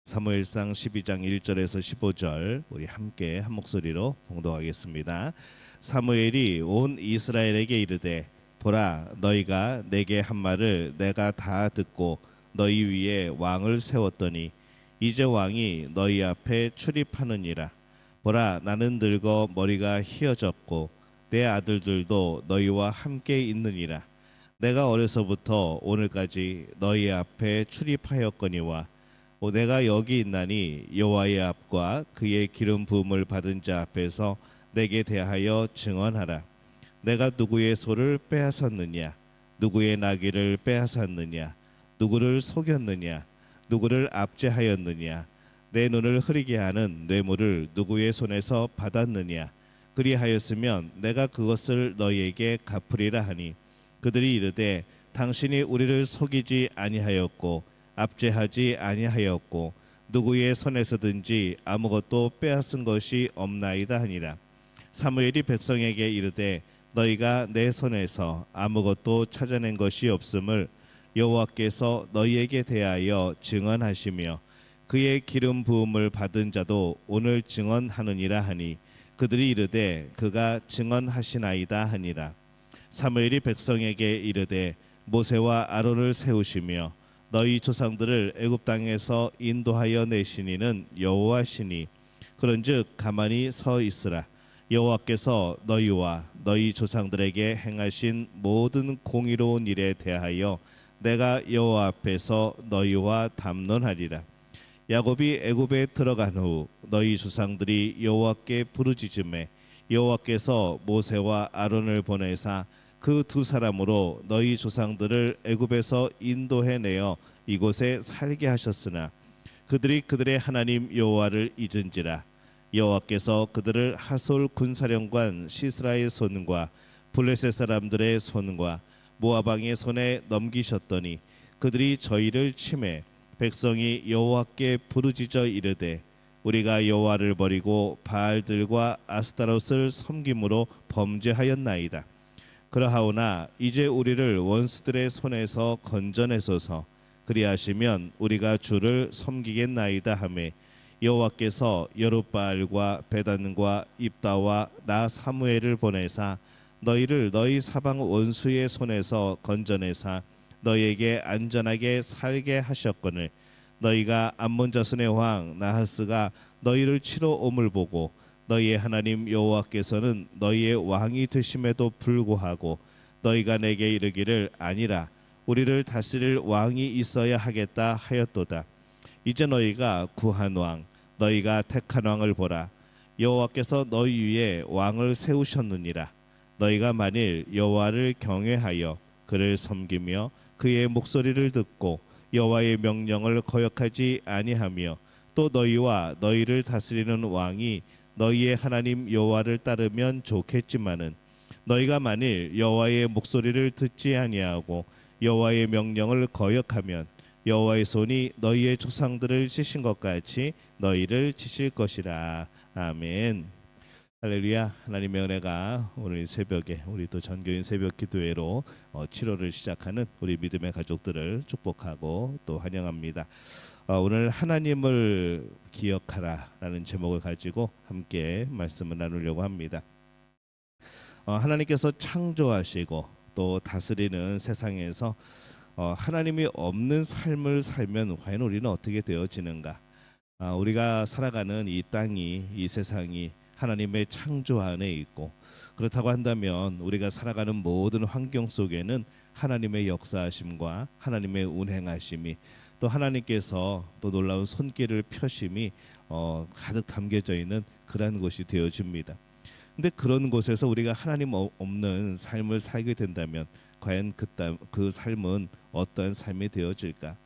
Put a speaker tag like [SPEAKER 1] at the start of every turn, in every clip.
[SPEAKER 1] 사무엘상 12장 1절에서 15절 우리 함께 한 목소리로 봉독하겠습니다. 사무엘이 온 이스라엘에게 이르되 보라 너희가 내게 한 말을 내가 다 듣고 너희 위에 왕을 세웠더니 이제 왕이 너희 앞에 출입하느니라. 보라 나는 늙어 머리가 희어졌고 내 아들들도 너희와 함께 있느니라. 내가 어려서부터 오늘까지 너희 앞에 출입하였거니와 내가 여기 있나니 여호와의 앞과 그의 기름 부음을 받은 자 앞에서 내게 대하여 증언하라. 내가 누구의 소를 빼앗았느냐? 누구의 나귀를 빼앗았느냐? 누구를 속였느냐? 누구를 압제하였느냐? 내 눈을 흐리게 하는 뇌물을 누구의 손에서 받았느냐? 그리하였으면 내가 그것을 너희에게 갚으리라 하니 그들이 이르되 당신이 우리를 속이지 아니하였고 압제하지 아니하였고 누구의 손에서든지 아무것도 빼앗은 것이 없나이다 하니라. 사무엘이 백성에게 이르되 너희가 내 손에서 아무것도 찾아낸 것이 없음을 여호와께서 너희에게 대하여 증언하시며 그의 기름 부음을 받은 자도 오늘 증언하느니라 하니 그들이 이르되 그가 증언하시나이다 하니라. 사무엘이 백성에게 이르되 모세와 아론을 세우시며 너희 조상들을 애굽 땅에서 인도하여 내시니는 여호와시니 그런즉 가만히 서 있으라. 여호와께서 너희와 너희 조상들에게 행하신 모든 공의로운 일에 대하여 내가 여호와 앞에서 너희와 담론하리라. 야곱이 애굽에 들어간 후 너희 조상들이 여호와께 부르짖음에 여호와께서 모세와 아론을 보내사 그 두 사람으로 너희 조상들을 애굽에서 인도해내어 이곳에 살게 하셨으나 그들이 그들의 하나님 여호와를 잊은지라. 여호와께서 그들을 하솔 군사령관 시스라의 손과 블레셋 사람들의 손과 모압 왕의 손에 넘기셨더니 그들이 저희를 치매 백성이 여호와께 부르짖어 이르되 우리가 여호와를 버리고 바알들과 아스타롯을 섬김으로 범죄하였나이다. 그러하오나 이제 우리를 원수들의 손에서 건져내소서. 그리하시면 우리가 주를 섬기겠나이다 하매 여호와께서 여룻바알과 베단과 입다와 나 사무엘을 보내사 너희를 너희 사방 원수의 손에서 건져내사 너희에게 안전하게 살게 하셨거늘 너희가 암몬 자손의 왕 나하스가 너희를 치러 옴을 보고 너희의 하나님 여호와께서는 너희의 왕이 되심에도 불구하고 너희가 내게 이르기를 아니라 우리를 다스릴 왕이 있어야 하겠다 하였도다. 이제 너희가 구한 왕 너희가 택한 왕을 보라. 여호와께서 너희 위에 왕을 세우셨느니라. 너희가 만일 여호와를 경외하여 그를 섬기며 그의 목소리를 듣고 여호와의 명령을 거역하지 아니하며 또 너희와 너희를 다스리는 왕이 너희의 하나님 여호와를 따르면 좋겠지만은 너희가 만일 여호와의 목소리를 듣지 아니하고 여호와의 명령을 거역하면 여호와의 손이 너희의 조상들을 치신 것 같이 너희를 치실 것이라. 아멘. 할렐루야. 하나님의 은혜가 오늘 새벽에 우리 또 전교인 새벽 기도회로 7월을 시작하는 우리 믿음의 가족들을 축복하고 또 환영합니다. 오늘 하나님을 기억하라라는 제목을 가지고 함께 말씀을 나누려고 합니다. 하나님께서 창조하시고 또 다스리는 세상에서 하나님이 없는 삶을 살면 과연 우리는 어떻게 되어지는가? 우리가 살아가는 이 땅이 이 세상이 하나님의 창조 안에 있고 그렇다고 한다면 우리가 살아가는 모든 환경 속에는 하나님의 역사하심과 하나님의 운행하심이 또 하나님께서 또 놀라운 손길을 펴심이 가득 담겨져 있는 그러한 곳이 되어집니다. 근데 그런 곳에서 우리가 하나님 없는 삶을 살게 된다면 과연 그 삶은 어떠한 삶이 되어질까?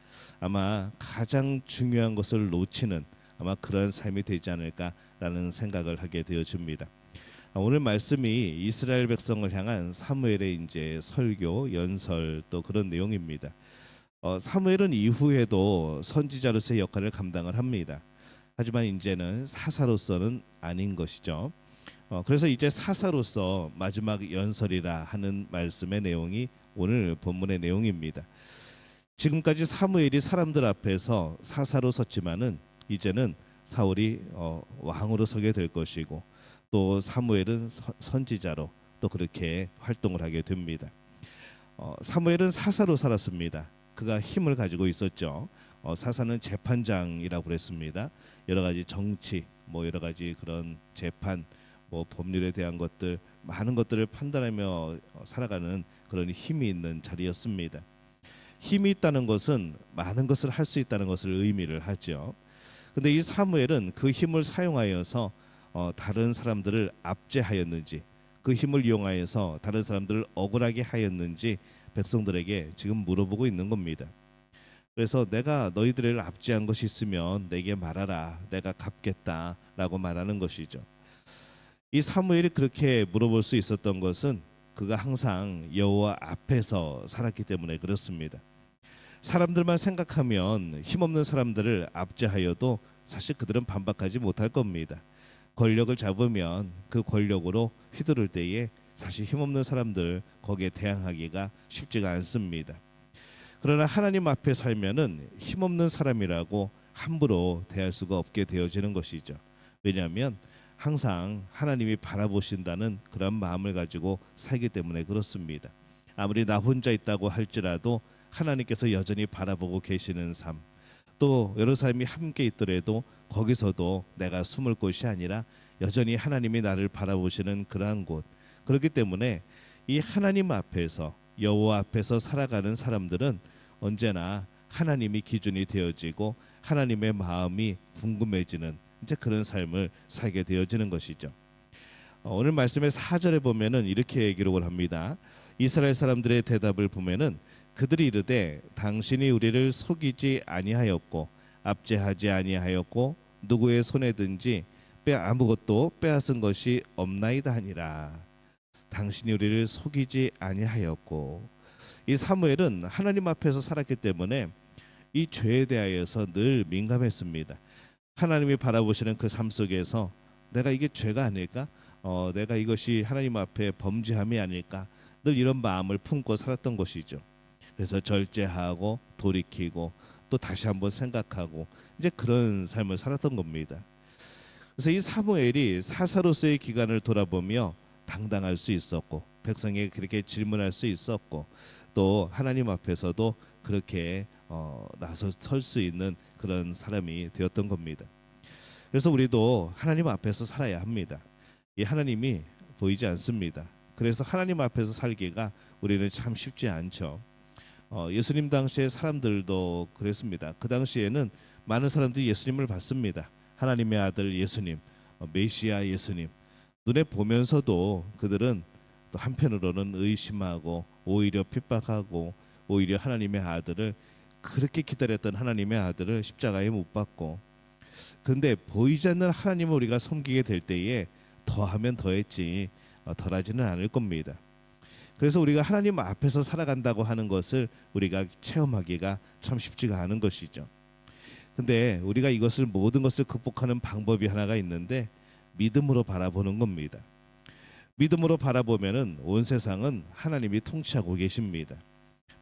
[SPEAKER 1] 아마 가장 중요한 것을 놓치는 아마 그런 삶이 되지 않을까라는 생각을 하게 되어집니다. 오늘 말씀이 이스라엘 백성을 향한 사무엘의 이제 설교, 연설 또 그런 내용입니다. 사무엘은 이후에도 선지자로서의 역할을 감당을 합니다. 하지만 이제는 사사로서는 아닌 것이죠. 그래서 이제 사사로서 마지막 연설이라 하는 말씀의 내용이 오늘 본문의 내용입니다. 지금까지 사무엘이 사람들 앞에서 사사로 섰지만은 이제는 사울이 왕으로 서게 될 것이고, 또 사무엘은 선지자로 또 그렇게 활동을 하게 됩니다. 사무엘은 사사로 살았습니다. 그가 힘을 가지고 있었죠. 사사는 재판장이라고 그랬습니다. 여러 가지 정치, 뭐 여러 가지 그런 재판, 뭐 법률에 대한 것들, 많은 것들을 판단하며 살아가는 그런 힘이 있는 자리였습니다. 힘이 있다는 것은 많은 것을 할 수 있다는 것을 의미를 하죠. 근데 이 사무엘은 그 힘을 사용하여서 다른 사람들을 압제하였는지, 그 힘을 이용하여서 다른 사람들을 억울하게 하였는지 백성들에게 지금 물어보고 있는 겁니다. 그래서 내가 너희들을 압제한 것이 있으면 내게 말하라, 내가 갚겠다라고 말하는 것이죠. 이 사무엘이 그렇게 물어볼 수 있었던 것은 그가 항상 여호와 앞에서 살았기 때문에 그렇습니다. 사람들만 생각하면 힘없는 사람들을 압제하여도 사실 그들은 반박하지 못할 겁니다. 권력을 잡으면 그 권력으로 휘두를 때에 사실 힘없는 사람들 거기에 대항하기가 쉽지가 않습니다. 그러나 하나님 앞에 살면은 힘없는 사람이라고 함부로 대할 수가 없게 되어지는 것이죠. 왜냐하면 항상 하나님이 바라보신다는 그런 마음을 가지고 살기 때문에 그렇습니다. 아무리 나 혼자 있다고 할지라도 하나님께서 여전히 바라보고 계시는 삶, 또 여러 사람이 함께 있더라도 거기서도 내가 숨을 곳이 아니라 여전히 하나님이 나를 바라보시는 그러한 곳. 그렇기 때문에 이 하나님 앞에서, 여호와 앞에서 살아가는 사람들은 언제나 하나님이 기준이 되어지고 하나님의 마음이 궁금해지는 이제 그런 삶을 살게 되어지는 것이죠. 오늘 말씀의 4절에 보면은 이렇게 기록을 합니다. 이스라엘 사람들의 대답을 보면은 그들이 이르되 당신이 우리를 속이지 아니하였고 압제하지 아니하였고 누구의 손에 든지 아무것도 빼앗은 것이 없나이다 하니라. 당신이 우리를 속이지 아니하였고, 이 사무엘은 하나님 앞에서 살았기 때문에 이 죄에 대하여서 늘 민감했습니다. 하나님이 바라보시는 그 삶 속에서 내가 이게 죄가 아닐까? 내가 이것이 하나님 앞에 범죄함이 아닐까? 늘 이런 마음을 품고 살았던 것이죠. 그래서 절제하고 돌이키고 또 다시 한번 생각하고 이제 그런 삶을 살았던 겁니다. 그래서 이 사무엘이 사사로서의 기간을 돌아보며 당당할 수 있었고 백성에게 그렇게 질문할 수 있었고 또 하나님 앞에서도 그렇게 나서 설 수 있는 그런 사람이 되었던 겁니다. 그래서 우리도 하나님 앞에서 살아야 합니다. 이 하나님이 보이지 않습니다. 그래서 하나님 앞에서 살기가 우리는 참 쉽지 않죠. 예수님 당시의 사람들도 그랬습니다. 그 당시에는 많은 사람들이 예수님을 봤습니다. 하나님의 아들 예수님, 메시아 예수님, 눈에 보면서도 그들은 또 한편으로는 의심하고 오히려 핍박하고 오히려 하나님의 아들을, 그렇게 기다렸던 하나님의 아들을 십자가에 못 박고, 그런데 보이지 않는 하나님을 우리가 섬기게 될 때에 더하면 더했지 덜하지는 않을 겁니다. 그래서 우리가 하나님 앞에서 살아간다고 하는 것을 우리가 체험하기가 참 쉽지가 않은 것이죠. 근데 우리가 이것을, 모든 것을 극복하는 방법이 하나가 있는데 믿음으로 바라보는 겁니다. 믿음으로 바라보면은 온 세상은 하나님이 통치하고 계십니다.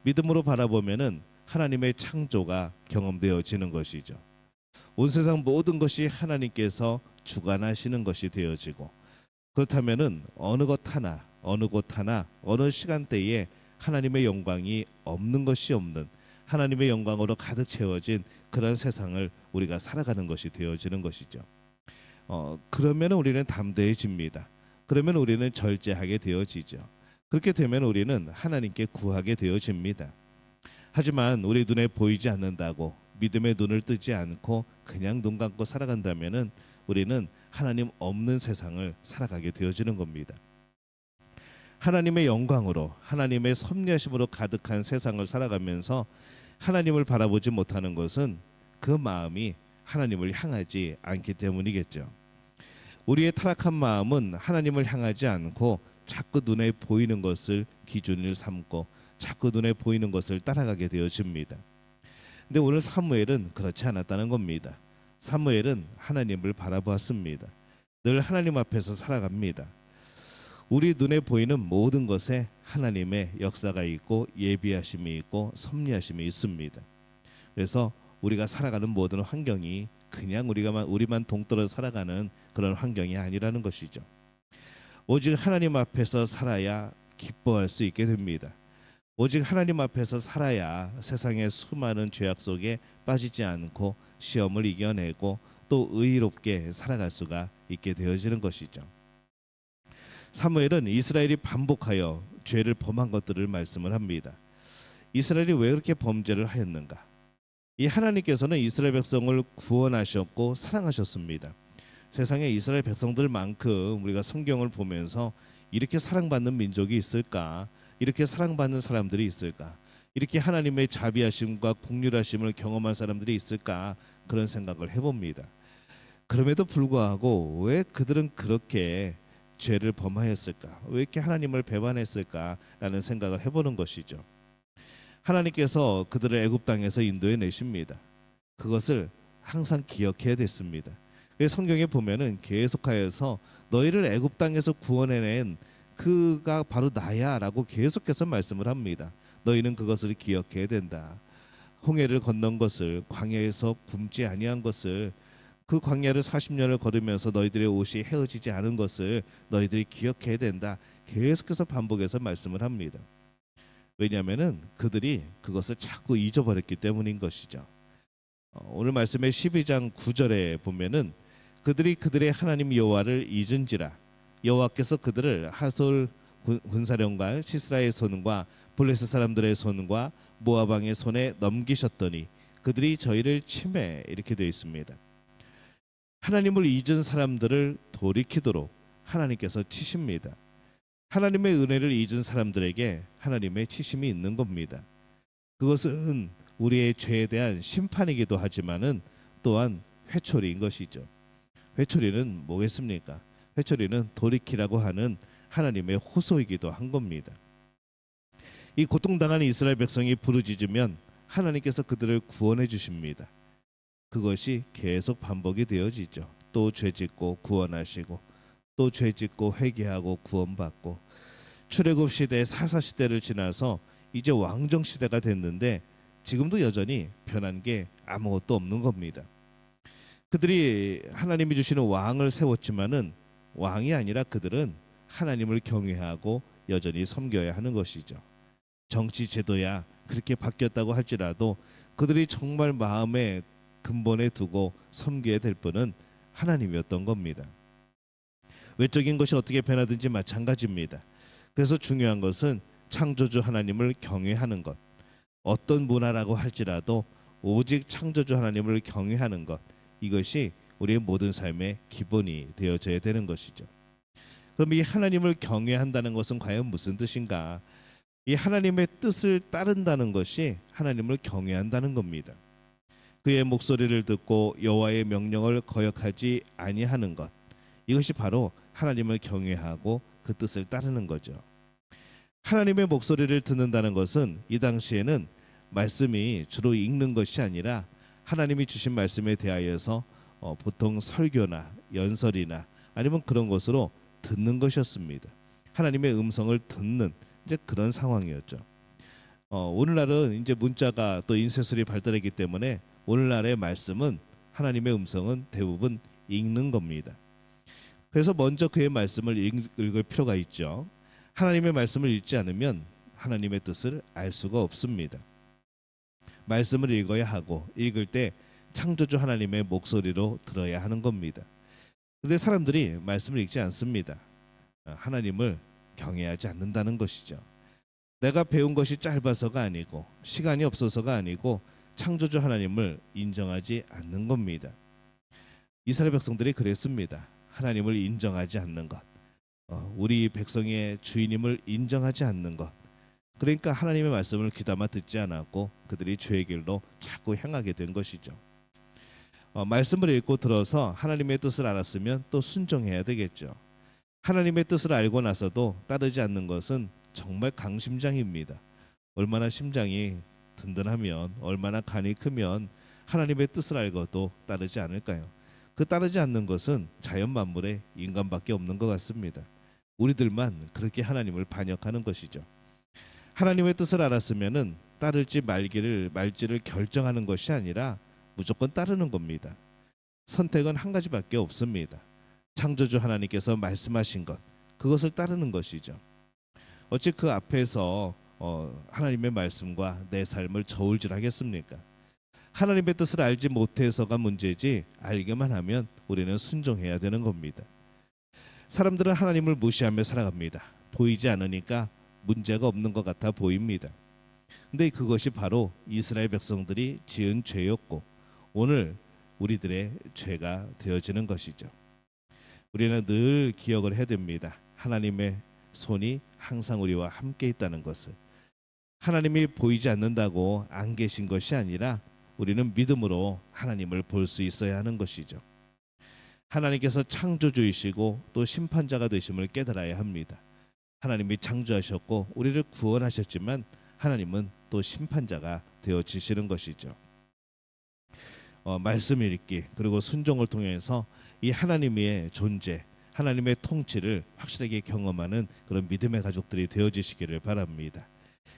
[SPEAKER 1] 믿음으로 바라보면은 하나님의 창조가 경험되어지는 것이죠. 온 세상 모든 것이 하나님께서 주관하시는 것이 되어지고, 그렇다면은 어느 것 하나, 어느 곳 하나, 어느 시간대에 하나님의 영광이 없는 것이 없는, 하나님의 영광으로 가득 채워진 그런 세상을 우리가 살아가는 것이 되어지는 것이죠. 그러면 우리는 담대해집니다. 그러면 우리는 절제하게 되어지죠. 그렇게 되면 우리는 하나님께 구하게 되어집니다. 하지만 우리 눈에 보이지 않는다고 믿음의 눈을 뜨지 않고 그냥 눈 감고 살아간다면은 우리는 하나님 없는 세상을 살아가게 되어지는 겁니다. 하나님의 영광으로, 하나님의 섭리하심으로 가득한 세상을 살아가면서 하나님을 바라보지 못하는 것은 그 마음이 하나님을 향하지 않기 때문이겠죠. 우리의 타락한 마음은 하나님을 향하지 않고 자꾸 눈에 보이는 것을 기준을 삼고 자꾸 눈에 보이는 것을 따라가게 되어집니다. 근데 오늘 사무엘은 그렇지 않았다는 겁니다. 사무엘은 하나님을 바라보았습니다. 늘 하나님 앞에서 살아갑니다. 우리 눈에 보이는 모든 것에 하나님의 역사가 있고 예비하심이 있고 섭리하심이 있습니다. 그래서 우리가 살아가는 모든 환경이 그냥 우리만 동떨어 살아가는 그런 환경이 아니라는 것이죠. 오직 하나님 앞에서 살아야 기뻐할 수 있게 됩니다. 오직 하나님 앞에서 살아야 세상의 수많은 죄악 속에 빠지지 않고 시험을 이겨내고 또 의롭게 살아갈 수가 있게 되어지는 것이죠. 사무엘은 이스라엘이 반복하여 죄를 범한 것들을 말씀을 합니다. 이스라엘이 왜 그렇게 범죄를 하였는가? 이 하나님께서는 이스라엘 백성을 구원하셨고 사랑하셨습니다. 세상에 이스라엘 백성들만큼 우리가 성경을 보면서 이렇게 사랑받는 민족이 있을까? 이렇게 사랑받는 사람들이 있을까? 이렇게 하나님의 자비하심과 긍휼하심을 경험한 사람들이 있을까? 그런 생각을 해봅니다. 그럼에도 불구하고 왜 그들은 그렇게 죄를 범하였을까? 왜 이렇게 하나님을 배반했을까라는 생각을 해보는 것이죠. 하나님께서 그들을 애굽 땅에서 인도해 내십니다. 그것을 항상 기억해야 됐습니다. 성경에 보면은 계속하여서 너희를 애굽 땅에서 구원해낸 그가 바로 나야라고 계속해서 말씀을 합니다. 너희는 그것을 기억해야 된다. 홍해를 건넌 것을, 광야에서 굶지 아니한 것을, 그 광야를 40년을 걸으면서 너희들의 옷이 헤어지지 않은 것을 너희들이 기억해야 된다. 계속해서 반복해서 말씀을 합니다. 왜냐하면은 그들이 그것을 자꾸 잊어버렸기 때문인 것이죠. 오늘 말씀의 12장 9절에 보면은 그들이 그들의 하나님 여호와를 잊은지라 여호와께서 그들을 하솔 군사령관 시스라의 손과 블레셋 사람들의 손과 모압 왕의 손에 넘기셨더니 그들이 저희를 치매, 이렇게 되어 있습니다. 하나님을 잊은 사람들을 돌이키도록 하나님께서 치십니다. 하나님의 은혜를 잊은 사람들에게 하나님의 치심이 있는 겁니다. 그것은 우리의 죄에 대한 심판이기도 하지만은 또한 회초리인 것이죠. 회초리는 뭐겠습니까? 회초리는 돌이키라고 하는 하나님의 호소이기도 한 겁니다. 이 고통당하는 이스라엘 백성이 부르짖으면 하나님께서 그들을 구원해 주십니다. 그것이 계속 반복이 되어지죠. 또 죄짓고 구원하시고 또 죄짓고 회개하고 구원받고, 출애굽 시대 사사 시대를 지나서 이제 왕정 시대가 됐는데 지금도 여전히 변한 게 아무것도 없는 겁니다. 그들이 하나님이 주시는 왕을 세웠지만은 왕이 아니라 그들은 하나님을 경외하고 여전히 섬겨야 하는 것이죠. 정치 제도야 그렇게 바뀌었다고 할지라도 그들이 정말 마음에 근본에 두고 섬겨야 될 분은 하나님이었던 겁니다. 외적인 것이 어떻게 변하든지 마찬가지입니다. 그래서 중요한 것은 창조주 하나님을 경외하는 것, 어떤 문화라고 할지라도 오직 창조주 하나님을 경외하는 것, 이것이 우리의 모든 삶의 기본이 되어져야 되는 것이죠. 그럼 이 하나님을 경외한다는 것은 과연 무슨 뜻인가? 이 하나님의 뜻을 따른다는 것이 하나님을 경외한다는 겁니다. 그의 목소리를 듣고 여호와의 명령을 거역하지 아니하는 것, 이것이 바로 하나님을 경외하고 그 뜻을 따르는 거죠. 하나님의 목소리를 듣는다는 것은 이 당시에는 말씀이 주로 읽는 것이 아니라 하나님이 주신 말씀에 대하여서 보통 설교나 연설이나 아니면 그런 것으로 듣는 것이었습니다. 하나님의 음성을 듣는 이제 그런 상황이었죠. 오늘날은 이제 문자가 또 인쇄술이 발달했기 때문에 오늘날의 말씀은 하나님의 음성은 대부분 읽는 겁니다. 그래서 먼저 그의 말씀을 읽을 필요가 있죠. 하나님의 말씀을 읽지 않으면 하나님의 뜻을 알 수가 없습니다. 말씀을 읽어야 하고 읽을 때 창조주 하나님의 목소리로 들어야 하는 겁니다. 그런데 사람들이 말씀을 읽지 않습니다. 하나님을 경외하지 않는다는 것이죠. 내가 배운 것이 짧아서가 아니고 시간이 없어서가 아니고 창조주 하나님을 인정하지 않는 겁니다. 이스라엘 백성들이 그랬습니다. 하나님을 인정하지 않는 것, 우리 백성의 주인임을 인정하지 않는 것, 그러니까 하나님의 말씀을 귀담아 듣지 않았고 그들이 죄의 길로 자꾸 향하게 된 것이죠. 말씀을 읽고 들어서 하나님의 뜻을 알았으면 또 순종해야 되겠죠. 하나님의 뜻을 알고 나서도 따르지 않는 것은 정말 강심장입니다. 얼마나 심장이 든든하면, 얼마나 간이 크면 하나님의 뜻을 알고도 따르지 않을까요? 그 따르지 않는 것은 자연 만물의 인간밖에 없는 것 같습니다. 우리들만 그렇게 하나님을 반역하는 것이죠. 하나님의 뜻을 알았으면은 따를지 말지를 결정하는 것이 아니라 무조건 따르는 겁니다. 선택은 한 가지밖에 없습니다. 창조주 하나님께서 말씀하신 것, 그것을 따르는 것이죠. 어찌 그 앞에서 하나님의 말씀과 내 삶을 저울질하겠습니까? 하나님의 뜻을 알지 못해서가 문제지 알기만 하면 우리는 순종해야 되는 겁니다. 사람들은 하나님을 무시하며 살아갑니다. 보이지 않으니까 문제가 없는 것 같아 보입니다. 근데 그것이 바로 이스라엘 백성들이 지은 죄였고 오늘 우리들의 죄가 되어지는 것이죠. 우리는 늘 기억을 해야 됩니다. 하나님의 손이 항상 우리와 함께 있다는 것을. 하나님이 보이지 않는다고 안 계신 것이 아니라 우리는 믿음으로 하나님을 볼 수 있어야 하는 것이죠. 하나님께서 창조주이시고 또 심판자가 되심을 깨달아야 합니다. 하나님이 창조하셨고 우리를 구원하셨지만 하나님은 또 심판자가 되어지시는 것이죠. 말씀 읽기 그리고 순종을 통해서 이 하나님의 존재, 하나님의 통치를 확실하게 경험하는 그런 믿음의 가족들이 되어지시기를 바랍니다.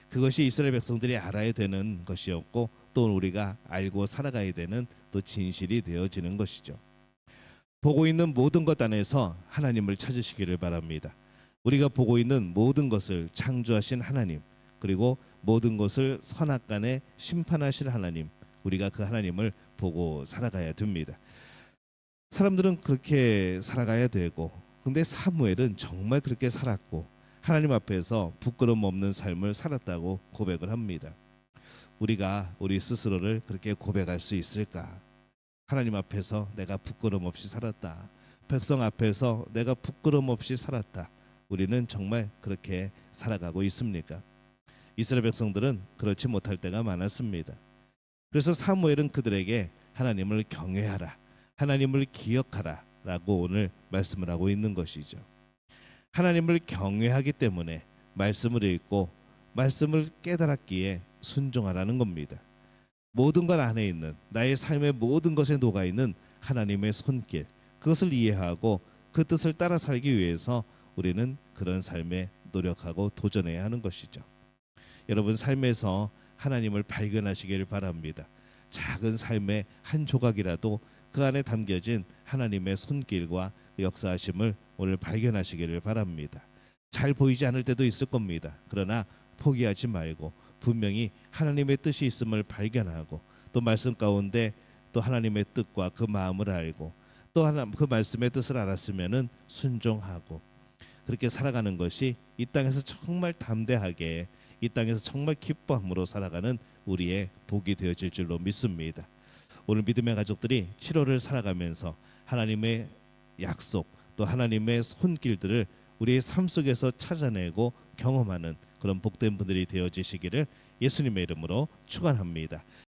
[SPEAKER 1] 그것이 이스라엘 백성들이 알아야 되는 것이었고 또 우리가 알고 살아가야 되는 또 진실이 되어지는 것이죠. 보고 있는 모든 것 안에서 하나님을 찾으시기를 바랍니다. 우리가 보고 있는 모든 것을 창조하신 하나님, 그리고 모든 것을 선악간에 심판하실 하나님, 우리가 그 하나님을 보고 살아가야 됩니다. 사람들은 그렇게 살아가야 되고, 근데 사무엘은 정말 그렇게 살았고 하나님 앞에서 부끄러움 없는 삶을 살았다고 고백을 합니다. 우리가 우리 스스로를 그렇게 고백할 수 있을까? 하나님 앞에서 내가 부끄러움 없이 살았다. 백성 앞에서 내가 부끄러움 없이 살았다. 우리는 정말 그렇게 살아가고 있습니까? 이스라엘 백성들은 그렇지 못할 때가 많았습니다. 그래서 사무엘은 그들에게 하나님을 경외하라, 하나님을 기억하라 라고 오늘 말씀을 하고 있는 것이죠. 하나님을 경외하기 때문에 말씀을 읽고 말씀을 깨달았기에 순종하라는 겁니다. 모든 것 안에 있는 나의 삶의 모든 것에 녹아있는 하나님의 손길, 그것을 이해하고 그 뜻을 따라 살기 위해서 우리는 그런 삶에 노력하고 도전해야 하는 것이죠. 여러분 삶에서 하나님을 발견하시기를 바랍니다. 작은 삶의 한 조각이라도 그 안에 담겨진 하나님의 손길과 역사하심을 오늘 발견하시기를 바랍니다. 잘 보이지 않을 때도 있을 겁니다. 그러나 포기하지 말고 분명히 하나님의 뜻이 있음을 발견하고 또 말씀 가운데 또 하나님의 뜻과 그 마음을 알고 또 그 말씀의 뜻을 알았으면은 순종하고 그렇게 살아가는 것이 이 땅에서 정말 담대하게 이 땅에서 정말 기뻐함으로 살아가는 우리의 복이 되어질 줄로 믿습니다. 오늘 믿음의 가족들이 7월을 살아가면서 하나님의 약속 또 하나님의 손길들을 우리의 삶 속에서 찾아내고 경험하는 그런 복된 분들이 되어지시기를 예수님의 이름으로 축원합니다.